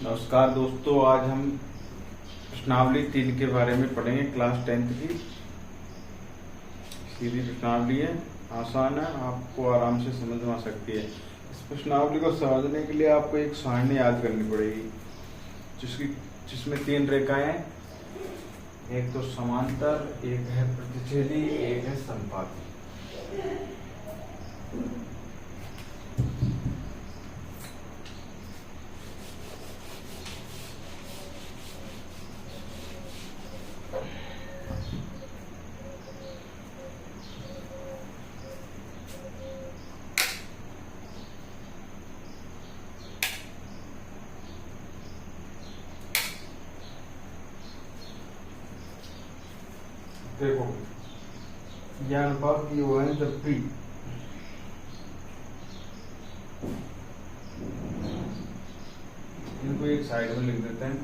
नमस्कार दोस्तों, आज हम प्रश्नावली 3 के बारे में पढ़ेंगे। क्लास 10th की सीधी प्रश्नावली है, आसान है, आपको आराम से समझ में आ सकती है। इस प्रश्नावली को समझने के लिए आपको एक सारणी याद करनी पड़ेगी जिसमें 3 रेखाएं हैं, एक तो समांतर, एक है प्रतिच्छेदी, एक है संपाती। देखो, यह अनुपात की वो है जब भी इनको एक साइड में लिख देते हैं।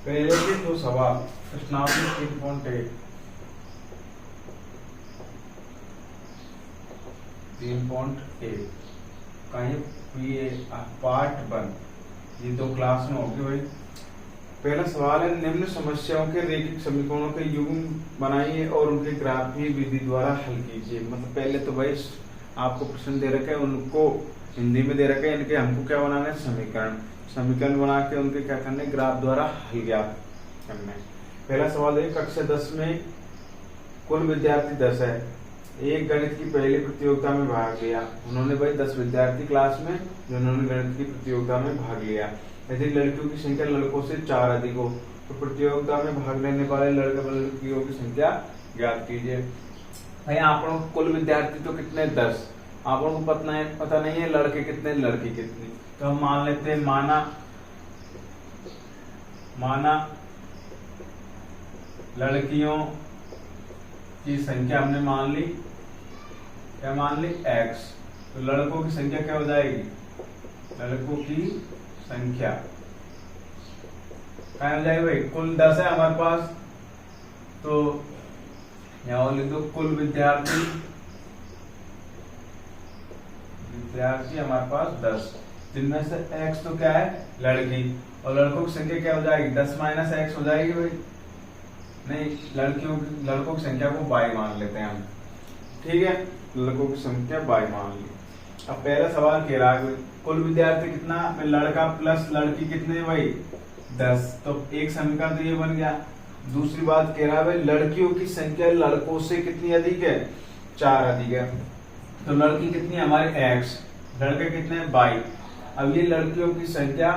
पहले के 2 सवाल प्रश्नावली 3.1 कहीं पार्ट 1 ये 2 क्लास में होगी भाई। पहला सवाल है, निम्न समस्याओं के रैखिक समीकरणों के युग्म बनाइए और उनके ग्राफीय विधि द्वारा हल कीजिए। मतलब पहले तो भाई आपको प्रश्न दे रखे हैं, उनको हिंदी में दे रखे हैं, इनके हमको क्या बनाना है, समीकरण बना के उनके क्या करने, ग्राफ द्वारा हल ज्ञात करना है। पहला सवाल है, कक्षा 10 में कुल विद्यार्थी 10 है। एक गणित की पहली प्रतियोगिता में भाग लिया। उन्होंने भाई 10 विद्यार्थी क्लास में जिन्होंने गणित की प्रतियोगिता में भाग लिया। यदि लड़कियों की संख्या लड़कों से 4 अधिक हो तो प्रतियोगिता में भाग लेने वाले लड़कियों की संख्या ज्ञात कीजिए। भाई आप लोगों को कुल विद्यार्थी तो कितने, 10। आप लोगों को पता नहीं है लड़के कितने लड़की कितनी। तो हम मान लेते हैं, माना लड़कियों की संख्या हमने मान ली, क्या मान ली, x। तो लड़कों की संख्या क्या हो जाएगी, लड़कों की संख्या क्या हो जाएगी भाई, कुल 10 है हमारे पास, तो यहां लिख दो कुल विद्यार्थी हमारे पास 10, जिनमें से x तो क्या है, लड़की, और लड़कों की संख्या क्या हो जाएगी, 10 माइनस x हो जाएगी भाई। नहीं, लड़कों की संख्या को y मान लेते हैं हम, ठीक है, लड़कों की संख्या y मान ली। अब पहला सवाल कह रहा है कुल विद्यार्थी कितना, लड़का प्लस लड़की कितने भाई, 10। तो एक समीकरण तो ये बन गया। दूसरी बात कह रहा है भाई लड़कियों की संख्या लड़कों से कितनी अधिक है, 4 अधिक है। तो लड़की कितनी है हमारे x, लड़के कितने हैं y। अब ये लड़कियों की संख्या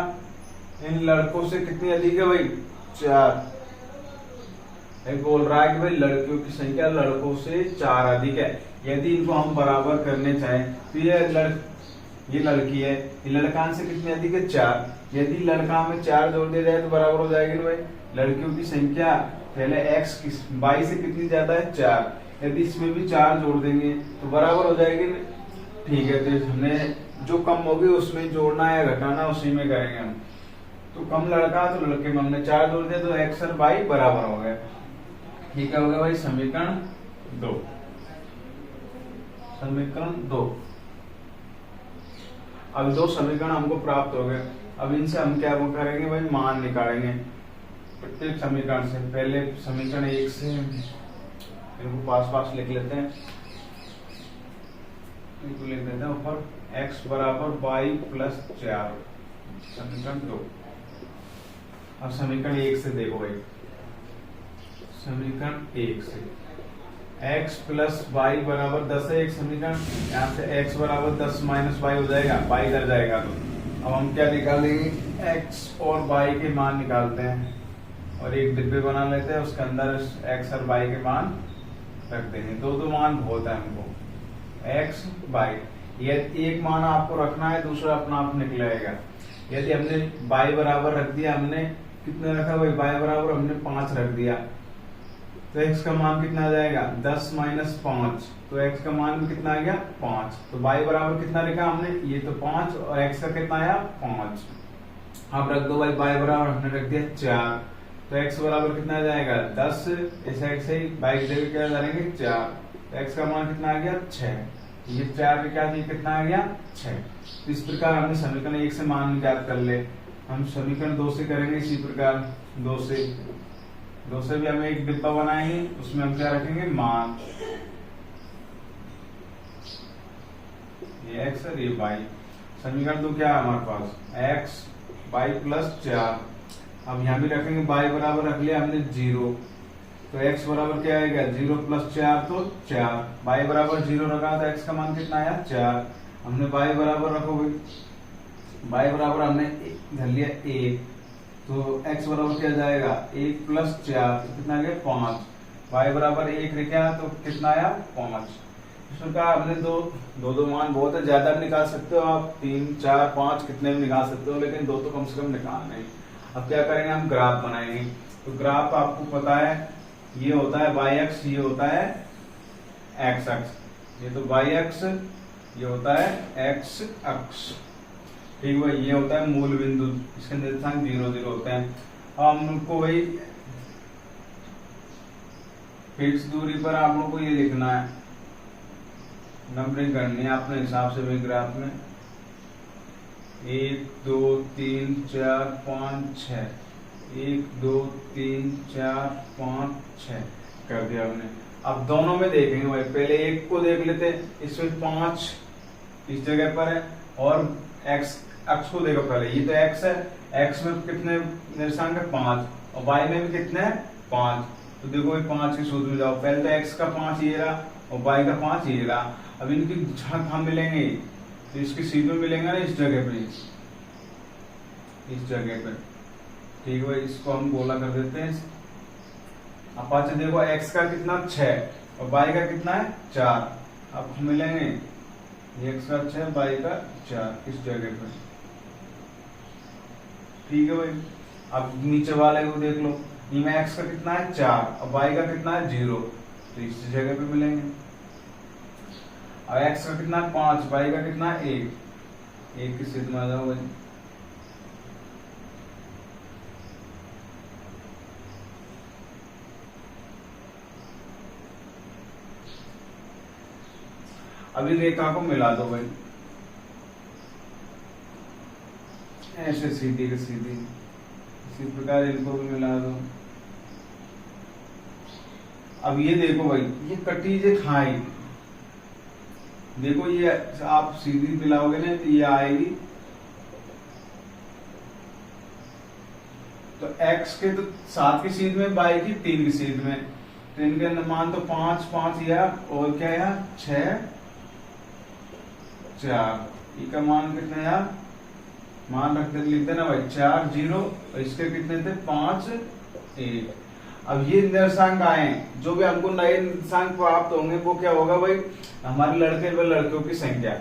इन लड़कों से कितनी अधिक है भाई, 4। एक बोल रहा है कि भाई लड़कियों की संख्या लड़कों से 4 अधिक है। यदि इनको हम बराबर करने चाहें तो ये लड़की है, ये लड़का से कितनी अधिक है, 4। यदि लड़का में 4 जोड़ दिया जाए तो बराबर हो जाएगी ना भाई। लड़कियों की संख्या पहले x की y से कितनी ज्यादा है, 4। यदि इसमें भी 4 जोड़ देंगे तो बराबर हो जाएगी, ठीक है। तो हमने जो कम होगी उसमें जोड़ना या घटाना उसी में करेंगे हम। तो कम लड़का तो लड़के में हमने 4 जोड़ दिया तो x और y बराबर हो गए। ये क्या हो गया भाई, समीकरण 2। अब 2 समीकरण हमको प्राप्त हो गए। अब इनसे हम क्या करेंगे भाई, मान निकालेंगे प्रत्येक समीकरण से। पहले समीकरण 1 से इनको पास लिख लेते हैं, इनको लिख देते हैं ऊपर, x बराबर y प्लस 4, समीकरण 2। अब समीकरण 1 से देखो भाई, समीकरण 1 से x प्लस y बराबर 10 है एक समीकरण। यहाँ से x बराबर 10 माइनस y हो जाएगा, y इधर जाएगा। तो अब हम क्या निकालेंगे, x और y के मान निकालते हैं और एक डिब्बे बना लेते हैं, उसके अंदर x और y के मान रख देंगे। दो मान बहुत है हमको, x y। ये एक मान आपको रखना है, दूसरा अपना आप निकलेगा। यदि हमने y बराबर रख दिया, हमने कितने रखा भाई, y बराबर हमने 5 रख दिया, तो x का मान कितना आ जाएगा, 10 माइनस 5। तो x का मान भी कितना आ गया, 5। तो y बराबर कितना लिखा हमने, ये तो 5, और x का कितना आया, 5। आप रख दो भाई y बराबर हमने रख दिया 4, तो x बराबर कितना आ जाएगा 10, इस साइड से ही y की जगह क्या डालेंगे 4, तो x का मान कितना आ गया 6, ये 4 क्या कितना आ गया 6। तो इस प्रकार हमने समीकरण 1 से मान ज्ञात कर ले। हम समीकरण 2 से करेंगे इसी प्रकार, 2 से भी हमें एक डिब्बा बनाएंगे, उसमें हम क्या रखेंगे मान, ये x और ये y। समीकरण 2 क्या है हमारे पास x y प्लस 4, अब यहाँ भी रखेंगे y बराबर रख लिया हमने 0, तो x बराबर क्या आएगा 0 प्लस 4 तो 4, y बराबर 0 रखा तो x का मान कितना आया 4, हमने y बराबर रखोगे, y बराबर हमने धर लिया 1, तो x बराबर क्या जाएगा 1 प्लस 4 तो कितना आ गया 5, y बराबर 1 रखा तो कितना आया 5। इस प्रकार हमने दो मान बहुत है, ज्यादा भी निकाल सकते हो आप, 3 4 5 कितने भी निकाल सकते हो, लेकिन 2 तो कम से कम निकालना है। अब क्या करेंगे हम ग्राफ बनाएंगे, तो ग्राफ आपको पता है ये होता है y अक्ष, ये होता है x अक्ष, ये तो y अक्ष, ये होता है x अक्ष, ठीक है। ये होता है मूल बिंदु, इसके निर्देशांक 0 0 होते हैं। अब हम उनको वही फिक्स दूरी पर आप लोगों को ये लिखना है, नंबरिंग करनी है अपने हिसाब से भी ग्राफ में, 1 2 3 4 5 6, 1 2 3 4 5 6 कर दिया हमने। अब दोनों में देखेंगे भाई, पहले एक को देख लेते, इसमें 5 इस जगह पर है, और x अक्ष को देखो पहले, ये तो x है, x में कितने निर्देशांक है 5, और y में भी कितने हैं 5, तो देखो ये 5 के सूत्र में जाओ, पहले तो x का 5 ये रहा और y का 5 ये रहा। अब इनकी जहाँ हम मिलेंगे तो इसकी सीध में मिलेंगे ना इस जगह पे, इस जगह पे, ठीक है। इसको हम गोला कर देते हैं। अब पाँच देखो x का कितना 6 और y का कितना है 4, अब मिलेंगे x का 6 y का 4 इस जगह पे, ठीक है भाई। अब नीचे वाले को देख लो, इनमें x का कितना है 4 और y का कितना है 0, तो इस जगह पे मिलेंगे। और x का कितना 5, y का कितना 1 की सीध में आ जाओ भाई। अभी रेखा को मिला दो भाई, ऐसे सीधी की सीधी, इसी प्रकार इनको भी मिला दो। अब ये देखो भाई, ये कटी जे खाई, देखो ये आप सीधी मिलाओगे ना तो ये आएगी, तो x के तो 7 की सीध में, y की 3 की सीध में, तो इनके मान तो 5 5 या और क्या है 6 4, इसका मान कितना है मान रखते लिखते ना भाई 4 0, और इसके कितने थे 5 1। अब ये निर्देशांक आए, जो भी हमको नए निर्देशांक प्राप्त होंगे वो क्या होगा भाई, हमारे लड़के व लड़कियों की संख्या।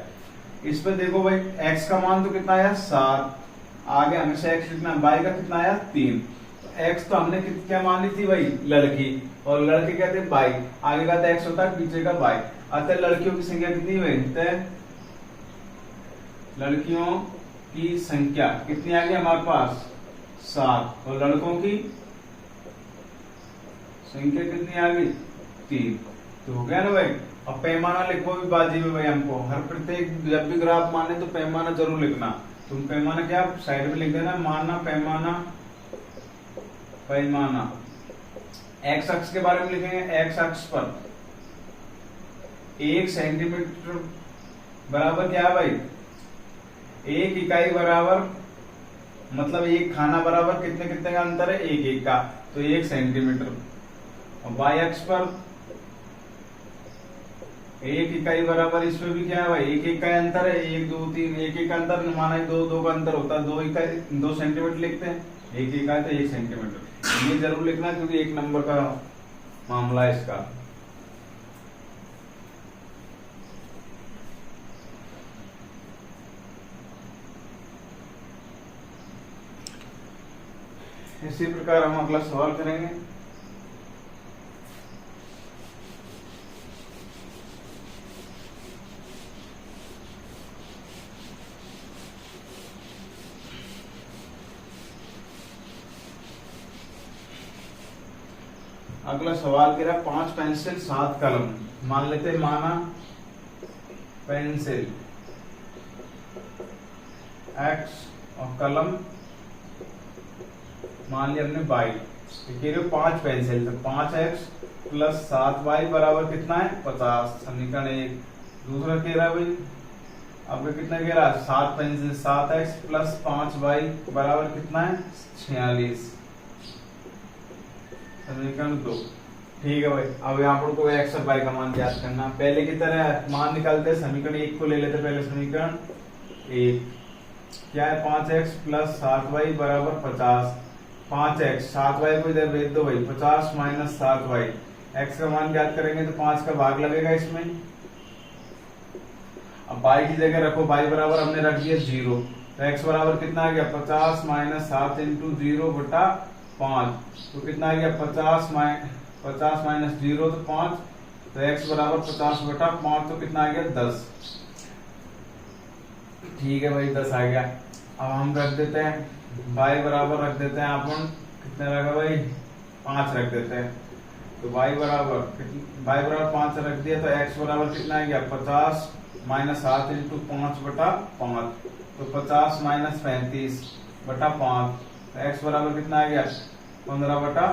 इस पे देखो भाई x का मान तो कितना आया 7, आगे हमेशा x कितना, y का कितना आया 3, x तो हमने क्या मान ली थी भाई लड़की, और लड़के क्या थे y, आगे का तो x होता है पीछे का y, अतः लड़कियों की संख्या कितनी हुई, लड़कियों की संख्या कितनी आ गई हमारे पास 7, और लड़कों की संख्या कितनी आ गई 3, तो हो गया ना भाई। अब पैमाना लिखो भी बाजी में भाई, हमको हर प्रत्येक जब भी ग्राफ माने तो पैमाना जरूर लिखना। तुम पैमाना क्या साइड में लिख देना, माना पैमाना, पैमाना। एक्स अक्ष के बारे में लिखेंगे, एक्स अक्ष पर 1 सेंटीमीटर बराबर क्या है भाई, 1 इकाई बराबर, मतलब एक खाना बराबर कितने कितने का अंतर है 1 1 का, तो 1 सेंटीमीटर। और y अक्ष पर 1 इकाई बराबर, इसमें भी क्या है भाई 1 1 का अंतर है, 1 2 3 1 1 का अंतर माना 2 2 का अंतर होता है, 2 इकाई 2 सेंटीमीटर लिखते हैं, 1 इकाई तो 1 सेंटीमीटर, ये जरूर लिखना क्योंकि 1 नंबर का मामला है इसका। इसी प्रकार हम अगला सवाल करेंगे। अगला सवाल कह रहा 5 पेंसिल 7 कलम। मान लेते माना पेंसिल x और कलम मान लिया हमने y। कह रहे 5 पेंसिल तो 5x प्लस 7y बराबर कितना है 50। समीकरण 1। दूसरा कह रहा है भाई अब कितना कह रहा है 7 पेंसिल 7x प्लस 5y बराबर कितना है 46। समीकरण 2। ठीक है भाई, अब यहाँ पर को x और y का मान ज्ञात करना। पहले की तरह मान निकालते, समीकरण 1 को ले लेते। पहले समीकरण 1 क्या है 5x प्लस 7y बराबर 50। 5x 7y को इधर भेज दो भाई 50 माइनस 7y। x का मान ज्ञात करेंगे तो 5 का भाग लगेगा इसमें। अब y की जगह रखो, y बराबर हमने रख दिया 0 तो x बराबर कितना आ गया 50 माइनस 7 इंटू 0 बटा 5 तो कितना आ गया 50 माइनस 0 तो 5 तो x बराबर 50 बटा 5 तो कितना आ गया 10। ठीक है भाई 10 आ गया। अब हम रख देते हैं y बराबर रख देते हैं अपन कितने रखा भाई 5 रख देते हैं तो y बराबर 5 रख दिया तो x बराबर कितना आ गया 50 माइनस 7 इंटू 5 बटा 5 तो 50 माइनस 35 बटा 5 तो x बराबर कितना आ गया 15 बटा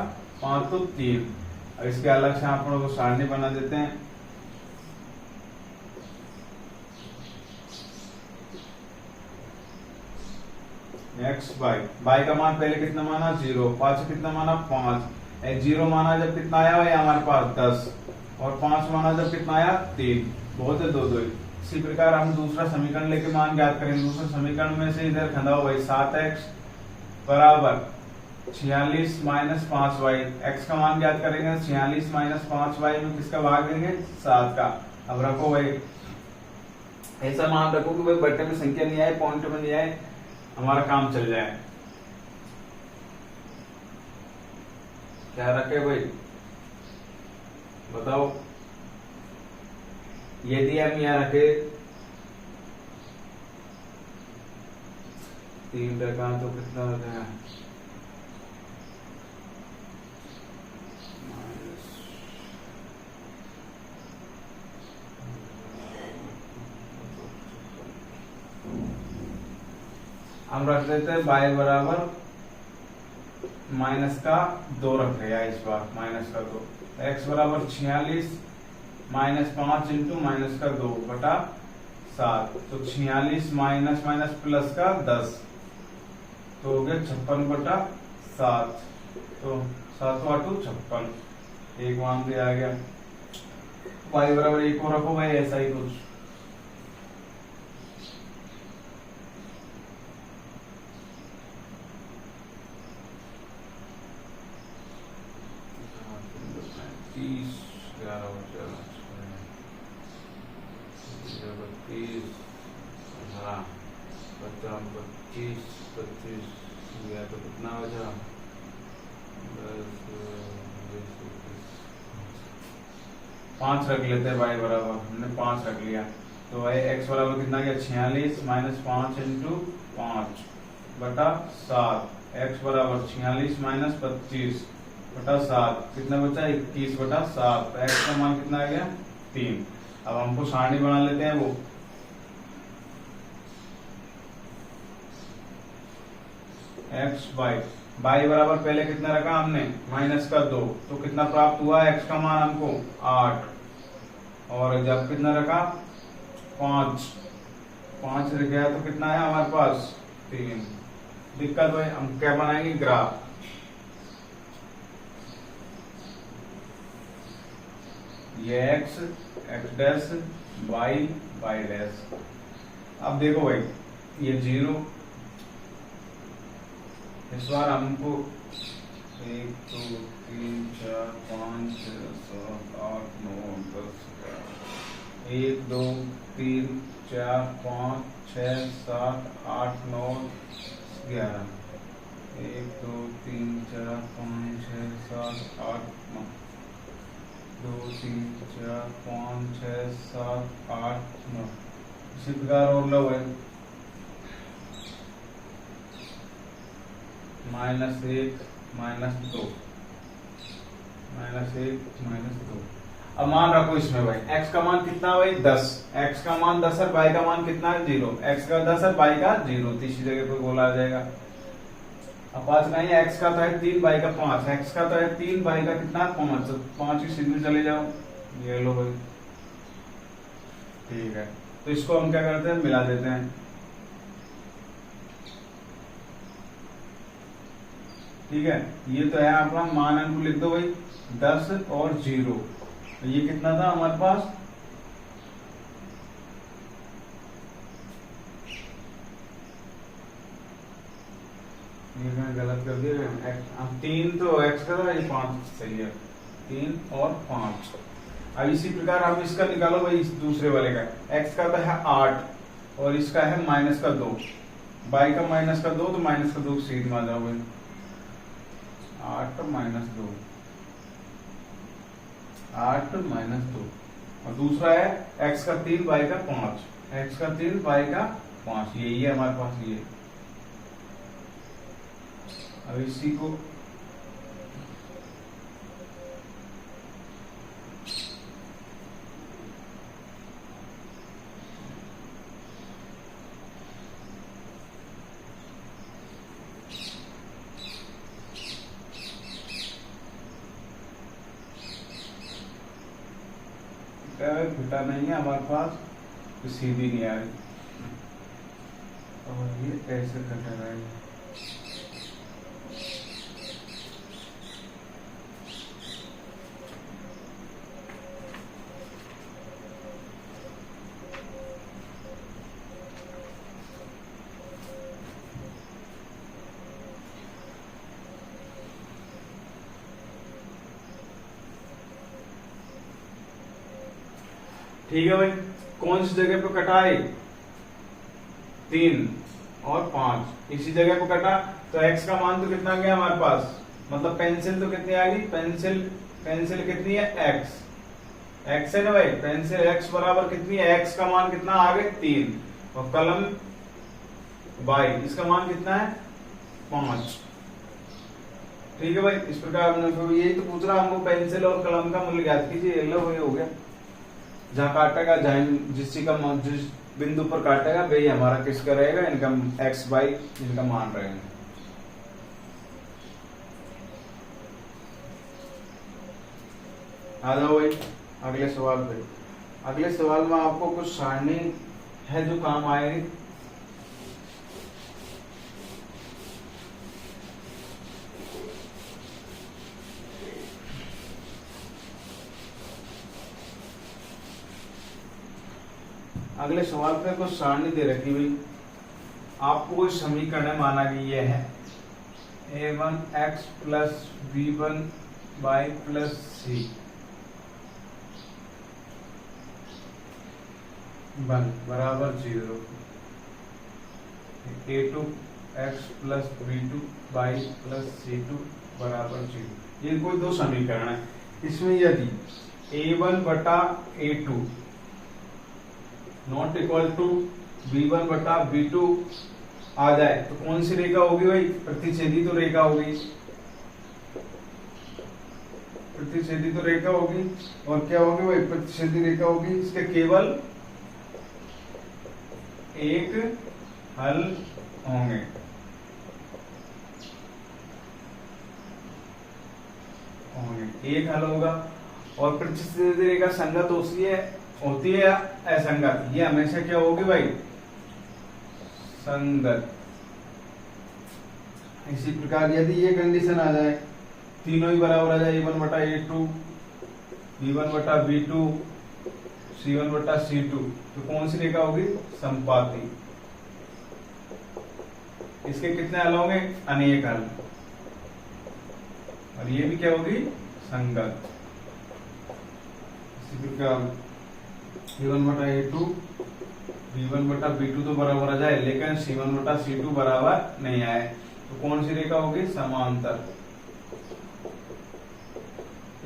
5 तो 3। अब इसके अलग से आप लोगों को सारणी बना देते हैं। x y का मान पहले कितना माना 0, 5 कितना माना 5, 0 माना जब कितना आया भाई हमारे पास 10 और 5 माना जब कितना आया 3। बहुत है 2 2। इसी प्रकार हम दूसरा समीकरण लेके मान ज्ञात करेंगे। दूसरे समीकरण में से इधर खंदा हो भाई 7x बराबर 46 माइनस 5y। x का मान ज्ञात करेंगे 46 माइनस 5y में किसका भाग देंगे 7 का। अब रखो भाई ऐसा मान रखो कि भाई बट्टे में संख्या नहीं आए पॉइंट में नहीं आए, हमारा काम चल जाए। क्या रखे भाई बताओ। यदि हम यहाँ रखे 3 रखा तो कितना हो जाएगा हम रख देते हैं y बराबर माइनस का 2 रख रहे हैं इस बार माइनस का 2। x बराबर 46 माइनस 5 इंटू माइनस का 2 बटा 7 तो 46 माइनस माइनस प्लस का 10 तो हो गया 56 बटा 7 तो 7 8 56 एक मान दिया आ गया। y बराबर 1 को रखो भाई ऐसा ही कुछ। तो कितना हो जाए 5 रख लेते हैं y बराबर हमने 5 रख लिया तो x बराबर कितना गया 46 माइनस 5 इंटू 5 बटा 7। x बराबर 46 माइनस 25 बटा 7 कितना बचा 21 बटा 7 तो x का मान कितना आ गया 3। अब हमको सारणी बना लेते हैं वो x y बराबर पहले कितना रखा हमने माइनस का 2 तो कितना प्राप्त हुआ x का मान हमको 8 और जब कितना रखा 5 रह गया तो कितना है हमारे पास 3। दिक्कत भाई हम क्या बनाएंगे ग्राफ। ये x डैश y डैश। अब देखो भाई ये 0 इस बार हमको 1 2 3 4 5 6 7 8 9 10 1 2 3 4 5 6 7 8 9 11 1 2 3 4 5 6 7 8 9 2 3 4 5 6 7 8 9 इसी प्रकार और लो है -1 -2 -1 -2। अब मान रखो इसमें भाई x का मान कितना है भाई 10, x का मान 10 है, y का मान कितना है 0, x का 10 है, y का 0, तीसरी जगह पे बोला आ जाएगा। अब 5 नहीं, x का तो है 3, y का 5, x का तो है 3, y का कितना 5, तो 5 की सीधी चले जाओ, ये लो भाई, ठीक है। तो इसको हम क्या करते हैं, मिला देते हैं, ठीक है। ये तो है अपना मान, अंक लिख दो भाई 10 और 0, तो ये कितना था हमारे पास, ये मैंने गलत कर दिया, 3 तो x का था, ये 5 सही है, 3 और 5। अब इसी प्रकार हम इसका निकालो भाई, इस दूसरे वाले का, x का तो है 8 और इसका है -2, y का -2, तो -2 सीध में आ जाओ भाई, 8 -2, 8 -2, और दूसरा है x का 3, y का 5, x का 3, y का 5, यही है हमारे पास ये। अब इसी को घटा नहीं है हमारे पास, तो सीधी नहीं आ रही, और ये ऐसे घटा रहा है। ठीक है भाई, कौन सी जगह पे कटा है, 3 और 5, इसी जगह पे कटा, तो x का मान तो कितना गया हमारे पास, मतलब पेंसिल तो कितनी आ गई, पेंसिल कितनी है x, x है ना भाई, पेंसिल x बराबर कितनी है, x का मान कितना आ गए 3, और कलम y इसका मान कितना है 5। ठीक है भाई, इस प्रकार हमने, यही तो पूछ रहा हमको, पेंसिल और कलम का मूल्य ज्ञात कीजिए, लो वही हो गया, जहाँ काटेगा, जहाँ जिस बिंदु पर काटेगा वही हमारा किसका रहेगा, इनका x y इनका मान रहेगा। आ जाओ भाई अगले सवाल पे। अगले सवाल में आपको कुछ सारणी है जो काम आएगी। अगले सवाल पे कुछ सारणी दे रखी हुई, आपको कोई समीकरण माना कि ये है a1x plus b1y plus c बराबर 0, a2x plus b2y plus c2 बराबर 0। ये कोई दो समीकरण है, इसमें यदि a1 बटा a2 not equal to b1 बटा b2 आ जाए तो कौन सी रेखा होगी भाई, प्रतिच्छेदी तो रेखा होगी, प्रतिच्छेदी तो रेखा होगी, और क्या होगी भाई, प्रतिच्छेदी रेखा होगी, इसके केवल एक हल होंगे, एक हल होगा। और प्रतिच्छेदी रेखा संगत होती है या असंगत, ये हमेशा क्या होगी भाई, संगत। इसी प्रकार यदि ये कंडीशन आ जाए, तीनों ही बराबर आ जाए, a1 बटा a2, b1 बटा b2, c1 बटा c2, तो कौन सी रेखा होगी, संपाती। इसके कितने हल होंगे, अनेक हल, और ये भी क्या होगी, संगत। इसी प्रकार a1 बटा a2, b1 बटा b2 तो बराबर आ जाए, लेकिन c1 बटा c2 बराबर नहीं आए, तो कौन सी रेखा होगी, समांतर।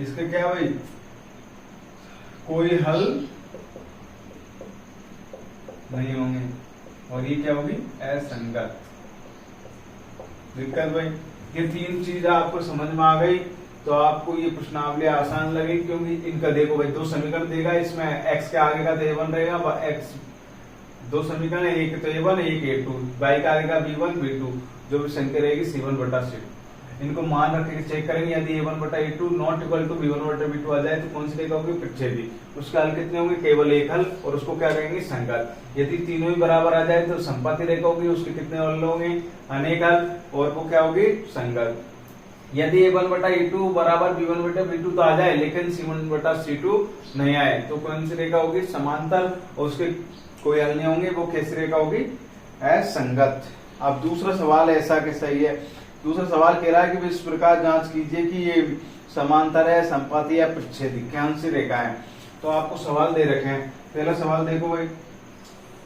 इसके क्या भाई, कोई हल नहीं होंगे, और ये क्या होगी, असंगत। दिक्कत भाई, ये तीन चीज आपको समझ में आ गई, तो आपको ये प्रश्नावली आसान लगेगी, क्योंकि इनका देखो भाई दो समीकरण देगा, इसमें x के आगे का तो a1 रहेगा, x दो समीकरण है, एक तो a1 एक a2, y का आगे का b1 b2, जो भी संख्या रहेगी c1 बटा c2। इनको मान रख के चेक करेंगे, यदि a1 बटा a2 not equal to b1 बटा b2 आ जाए तो कौन सी रेखा होगी? प्रच्छेदी। उसका हल कितने होंगे? केवल एक हल, और उसको क्या कहेंगे? संगत। यदि तीनों ही बराबर आ जाए तो संपाती रेखा होगी, उसके कितने हल होंगे? अनेक हल, और वो क्या होगी? संगत। यदि a1 बटा a2 बराबर b1 बटा b2 तो आ जाए, लेकिन c1 बटा c2 नहीं आए, तो कौन सी रेखा होगी? समांतर, और उसके कोई हल नहीं होंगे, वो कैसी रेखा होगी? असंगत। अब दूसरा सवाल ऐसा कि सही है, दूसरा सवाल कह रहा है कि इस प्रकार जांच कीजिए कि ये समांतर है, संपाती या प्रच्छेदी, कौन सी रेखा है। तो आपको सवाल दे रखे हैं। पहला सवाल देखो भाई,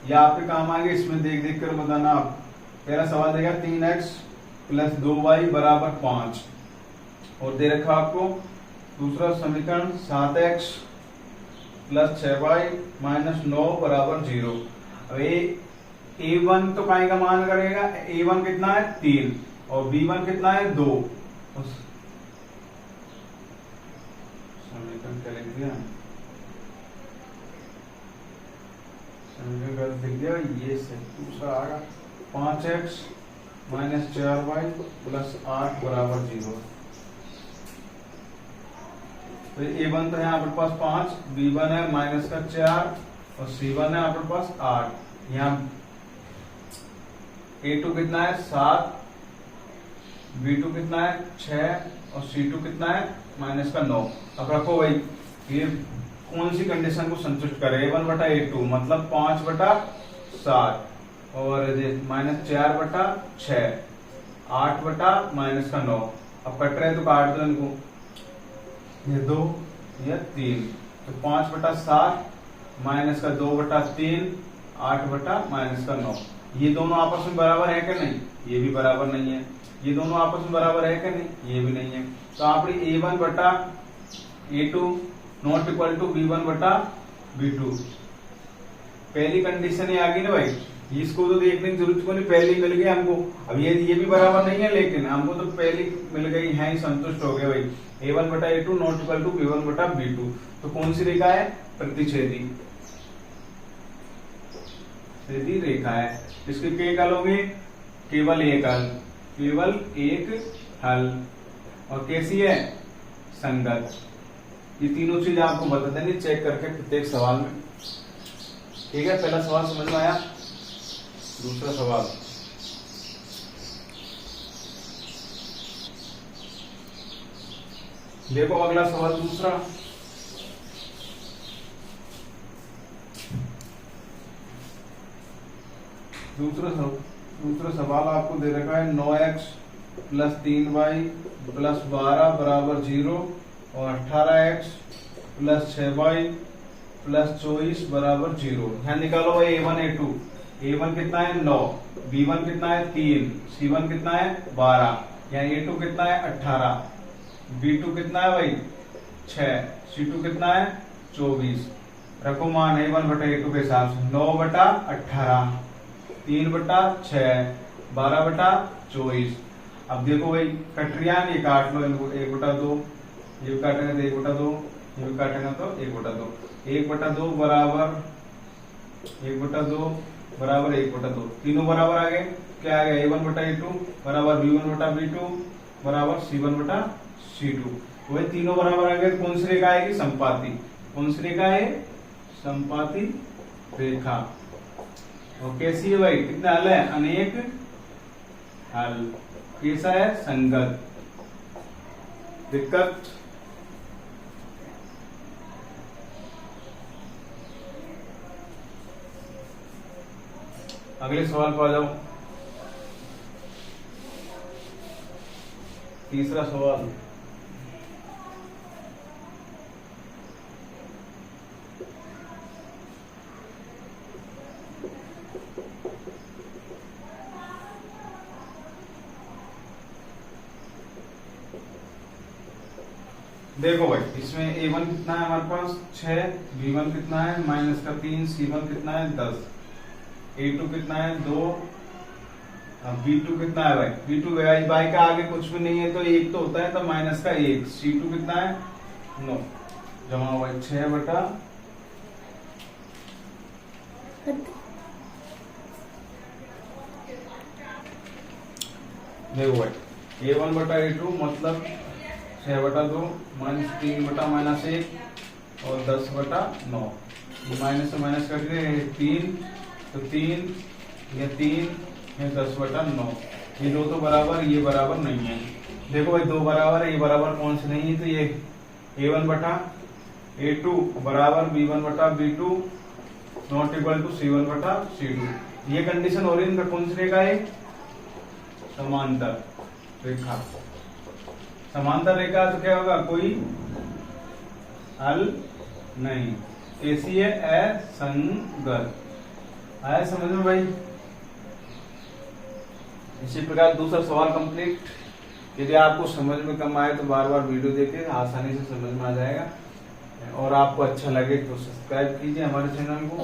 या आपके काम आएंगे, इसमें देख देख कर बताना आप। पहला सवाल देगा 3x प्लस 2y बराबर 5, और दे रखा आपको दूसरा समीकरण 7x प्लस 6y माइनस 9 बराबर 0। अब a1 तो पाई का मान करेगा, a1 कितना है? 3, और b1 कितना है? 2। समीकरण क्या लिख दिया? समीकरण गलत लिख दिया, ये से दूसरा आएगा 5x माइनस 4y प्लस 8 बराबर 0। तो a1 तो है आपके पास 5, b1 है माइनस का 4, और c1 है आपके पास 8। यहाँ a2 कितना है? 7, b2 कितना है? 6, और c2 कितना है? माइनस का 9। अब रखो भाई, ये कौन सी कंडीशन को संतुष्ट करे? a1 बटा a2 मतलब 5 बटा 7, और माइनस 4 बटा 6, 8 बटा माइनस का 9। अब कट रहे तो काट दो इनको, ये 2 ये 3, तो 5 बटा 7 माइनस का 2 बटा 3, 8 बटा माइनस का 9। ये दोनों आपस में बराबर है कि नहीं? ये भी बराबर नहीं है। ये दोनों आपस में बराबर है कि नहीं? ये भी नहीं है। तो आप a1 बटा a2 not equal to b1 बटा b2, पहली कंडीशन ये आ गई ना भाई, इसको तो देखने की जरूरत को नहीं, पहली मिल गई हमको। अब ये भी बराबर नहीं है, लेकिन हमको तो पहली मिल गई है, संतुष्ट हो गए भाई। a1 बटा a2 not equal to b1 बटा b2, तो कौन सी रेखा है? प्रतिच्छेदी सीधी रेखा है। इसके कई हल होंगे? केवल एक हल, केवल एक हल। और कैसी है? संगत। ये तीनों चीज आपको बता देंगे चेक करके प्रत्येक सवाल में। ठीक है, पहला सवाल समझ में आया। दूसरा सवाल देखो, अगला सवाल दूसरा। दूसरा सवाल आपको दे रखा है 9x प्लस 3y प्लस 12 बराबर 0, और 18x प्लस 6y प्लस 24 बराबर 0। यहाँ निकालो भाई a1 a2। a1 कितना है? 9, b1 कितना है? 3, c1 कितना है? 12, यहाँ a2 कितना है? 18, b2 कितना है भाई? 6, c2 कितना है? 24। रखो मान a1 बटा a2 के हिसाब से 9 बटा 18, 3 बटा 6, 12 बटा 24। अब देखो भाई कटरिया, ये काट लो इनको, 1 बटा 2, ये भी काटेंगे तो 1 बटा 2, ये भी काटेंगे तो 1 बटा 2। 1 बटा 2 बराबर 1 बटा 2 बराबर 1 बटा 2, तीनों बराबर आ गए। क्या आ गया? a1 बटा a2 बराबर b1 बटा b2 बराबर c1 बटा c2। वही तीनों बराबर आ गए, तो कौन सी रेखा आएगी? संपाती। कौन सी रेखा है? संपाती रेखा। और कैसी है भाई? कितने हल है? अनेक हल। कैसा है? संगत। दिक्कत अगले सवाल पर आ जाओ। तीसरा सवाल देखो भाई, इसमें a1 कितना है हमारे पास? 6, b1 कितना है? माइनस का 3, c1 कितना है? 10, a2 कितना है? 2, अब V2 कितना है भाई, V2 बाई का आगे कुछ भी नहीं है तो एक तो होता है, तो माइनस का एक। C2 कितना है 9 जमा हुआ 6 बटा देखो भाई A1 बटा A2 मतलब 6 बटा 2 माइनस 3 बटा माइनस 1 और 10 बटा 9। माइनस से माइनस कट गए 3 तो 3 ये 3 ये 10 बटा 9। ये दो तो बराबर, ये बराबर नहीं है। देखो भाई दो बराबर है, ये बराबर कौन से नहीं है, तो ये A1 बटा A2 बराबर B1 बटा B2 not equal to C1 बटा C2। ये कंडीशन हो रही है इनका कौन सी रेखा है, समांतर रेखा। समांतर रेखा तो क्या होगा, कोई हल नहीं, कैसी है, असंगत। आया समझ में भाई। इसी प्रकार दूसरा सवाल कंप्लीट। यदि आपको समझ में कम आए तो बार बार वीडियो देखें, आसानी से समझ में आ जाएगा। और आपको अच्छा लगे तो सब्सक्राइब कीजिए हमारे चैनल को।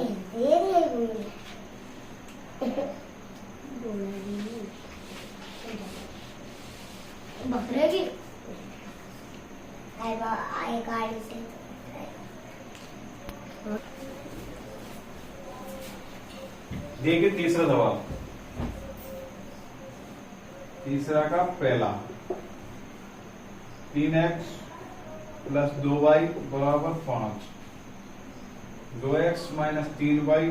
देखिए तीसरा सवाल, तीसरा का पहला 3x प्लस 2y बराबर 5, 2x माइनस 3y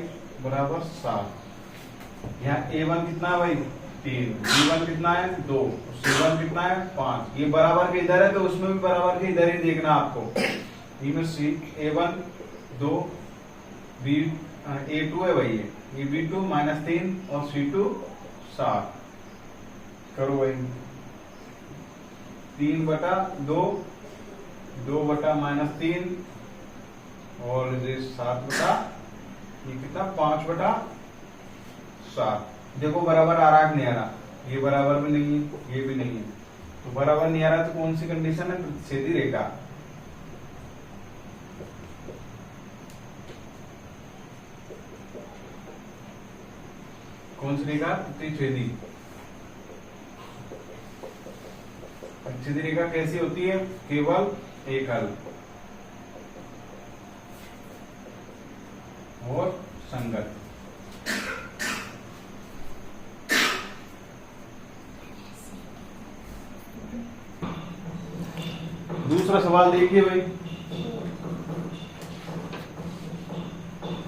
बराबर 7। यहाँ A1 कितना है भाई 3, B1 कितना है 2, C1 कितना है 5। ये बराबर के इधर है तो उसमें भी बराबर के इधर ही देखना आपको। इनमें A1 2 A2 है भाई, ये B2 माइनस 3 और C2 7। करो भाई 3 बटा 2, 2 बटा माइनस 3 और ये 7 बटा, ये कितना 5 बटा 7। देखो बराबर आ रहा है नहीं आ रहा, ये बराबर भी नहीं है, ये भी नहीं है, तो बराबर नहीं आ रहा तो कौन सी कंडीशन है, सीधी रेखा। कौन सी रेखा, त्रिछेदी। सीधी रेखा कैसी होती है, केवल एक हल और संगत। दूसरा सवाल देखिए भाई,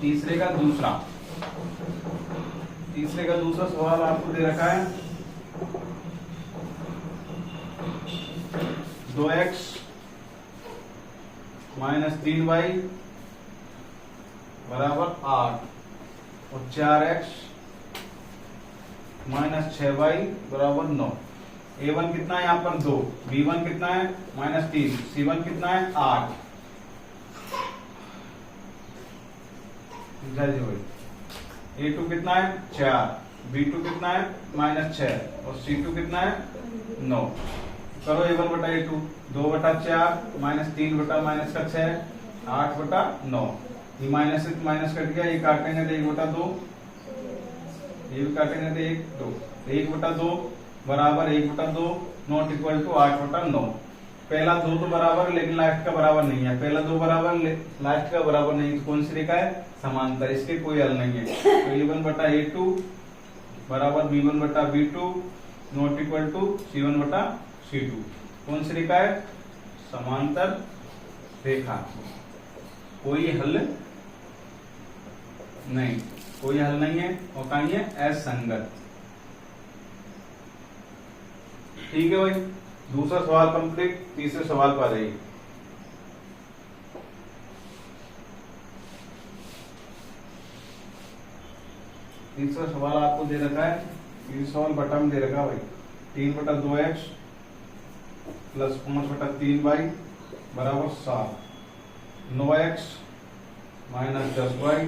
तीसरे का दूसरा सवाल आपको दे रखा है 2x माइनस 3y बराबर 8 और 4x माइनस 6y बराबर 9। A1 कितना है यहाँ पर 2, B1 कितना है माइनस 3, C1 कितना है 8। A2 कितना है 4, B2 कितना है माइनस 6 और C2 कितना है 9। करो A1 बटा A2 2 बटा 4 माइनस 3 बटा माइनस का 6 8 बटा 9। ये माइनस से माइनस कट गया, ये काटेंगे तो 1 बटा 2, ये भी काटेंगे तो 1 2, 1 बटा 2 बराबर 1 बटा 2 नॉट इक्वल टू 8 बटा 9। पहला 2 तो बराबर लेकिन लास्ट का बराबर नहीं है, पहला 2 बराबर लास्ट का बराबर नहीं, तो कौन सी रेखा है, समांतर। इसके कोई हल नहीं है। तो A1 बटा A2 बराबर B1 बटा B2 not equal to C1 बटा C2। कौन सी रेखा है, समांतर रेखा। कोई हल नहीं, कोई हल नहीं है और कहीं है असंगत। ठीक है भाई, दूसरा सवाल कंप्लीट। तीसरे सवाल पर आ जाइए। तीसरा सवाल आपको दे रखा है, तीसरा सवाल बटा में दे रखा है भाई 3 बटा 2x प्लस 5 बटा 3y बराबर 7, 9x माइनस 10y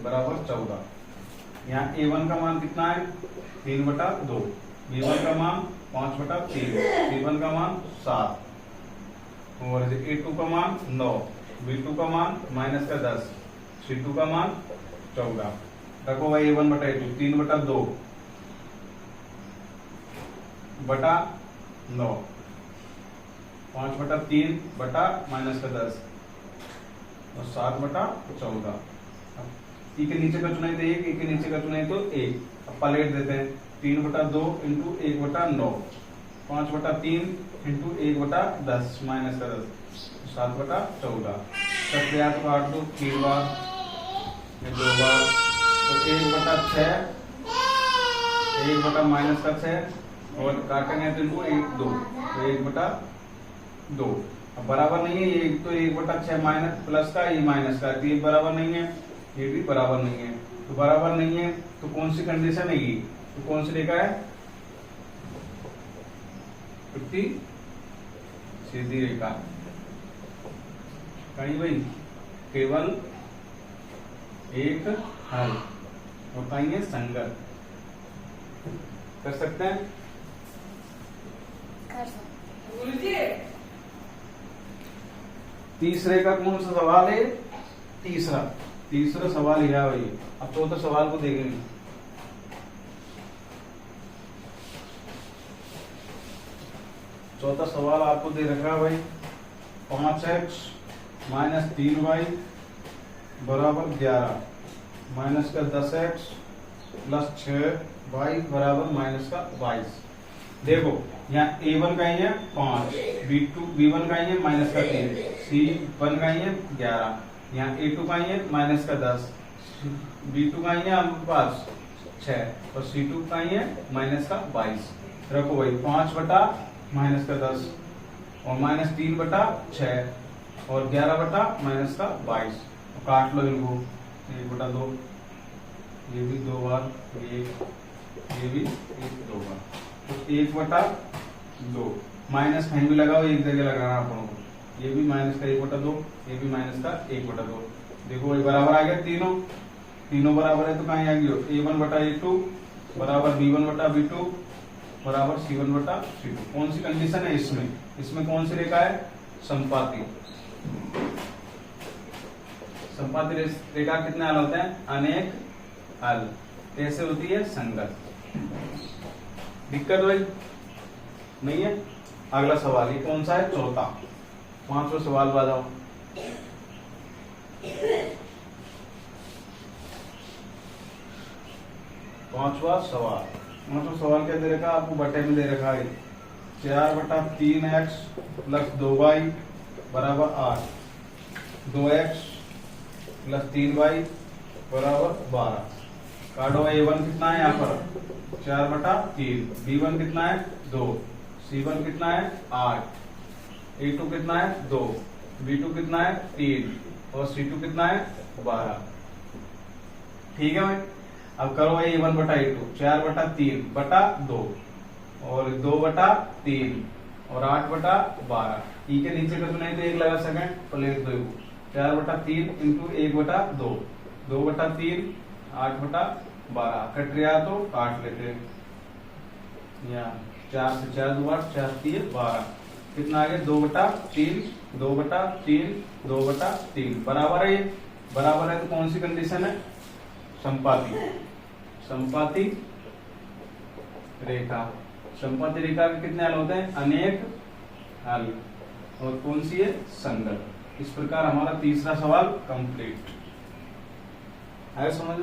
बराबर 14। यहाँ A1 का मान कितना है 3 बटा 2, B1 का मान 5 बटा 3, C1 का मान 7 और A2 का मान 9, B2 का मान माइनस का 10, C2 का मान 14। रखो भाई A1 बटा A2 3 बटा 2 बटा 9, 5 बटा 3 बटा माइनस का 10 और 7 बटा 14। ई के नीचे का चुनाई तो 1, ई के नीचे का चुनाई तो 1। अब पलट देते हैं, 3 बटा 2 इंटू 1 बटा 9, 5 बटा 3 इंटू 1 बटा 10 माइनस का 10, 7 बटा 14। सत्या तो काट दो 3 बार, 2 बार, तो 1 बटा 6, 1 बटा माइनस का 6 और काटेंगे तो इनको 1 2, तो 1 बटा 2। अब बराबर नहीं है, ये तो 1 बटा 6 माइनस प्लस का, ये माइनस का, तो ये बराबर नहीं है, ये भी बराबर नहीं है। तो बराबर नहीं है तो कौन सी कंडीशन है ये, तो कौन सी रेखा है, 50 सीधी रेखा। कहीं भाई केवल एक हल और कहीं है संगत। कर सकते हैं, कर सकते। तीसरे का कौन सा सवाल है, तीसरा सवाल यह है भाई। अब चौथा सवाल को देखेंगे। चौथा सवाल आपको दे रखा है भाई, 5x माइनस 3y बराबर 11 माइनस का 10x प्लस 6y बराबर माइनस का 22। देखो यहाँ a1 का ही है 5, b1 का ही है माइनस का 3, c1 का ही है 11, यहाँ a2 का ही है माइनस का 10, b2 का ही है आपके पास 6 और c2 का ही है माइनस का 22। रखो भाई 5 बटा माइनस का 10 और माइनस 3 बटा 6 और 11 बटा माइनस का 22। काट लो इनको, 1 बटा 2, ये भी 2 बार, ये भी 2 बार, तो 1 बटा 2। माइनस कहीं भी लगाओ, एक जगह लगाना आप लोगों को। ये भी माइनस का 1 बटा 2, ये भी माइनस का 1 बटा 2। देखो ये बराबर आ गया, तीनों बराबर है तो कहीं आ गई, a1 बटा a2 बराबर b1 बटा b2 बराबर c1 बटा c2। कौन सी कंडीशन है इसमें कौन सी रेखा है, संपाती। संपाती रेखा कितने हल होते हैं, अनेक हल। कैसे होती है, संगत। दिक्कत भाई नहीं है। अगला सवाल ये कौन सा है, चौथा। 5वां सवाल बताओ। पांचवा सवाल क्या दे रखा आपको, बटे में दे रखा है 4 बटा 3x प्लस 2y बराबर 8, 2x प्लस 3y बराबर 12। काटो, a1 कितना है यहाँ पर 4 बटा 3, b1 कितना है 2, c1 कितना है 8, a2 कितना है 2, b2 कितना है 3 और c2 कितना है 12। ठीक है भाई। अब करो a1 बटा a2, 4 बटा 3 बटा 2 और 2 बटा 3 और 8 बटा 12। ई के नीचे का तो नहीं तो 1 लगा सकें, प्लेट 2 4 बटा 3 इंटू 1 बटा 2, 2 बटा 3 8 बटा 12। कट रहा तो काट लेते, यहाँ 4 से 4 2 8, 4 3 12। कितना आ गया, 2 बटा 3, 2 बटा 3, 2 बटा 3 बराबर है। बराबर है तो कौन सी कंडीशन है, संपाती रेखा। संपाती रेखा के कितने हल होते हैं, अनेक हल। और कौन सी है, संगत। इस प्रकार हमारा तीसरा सवाल कंप्लीट है, समझ।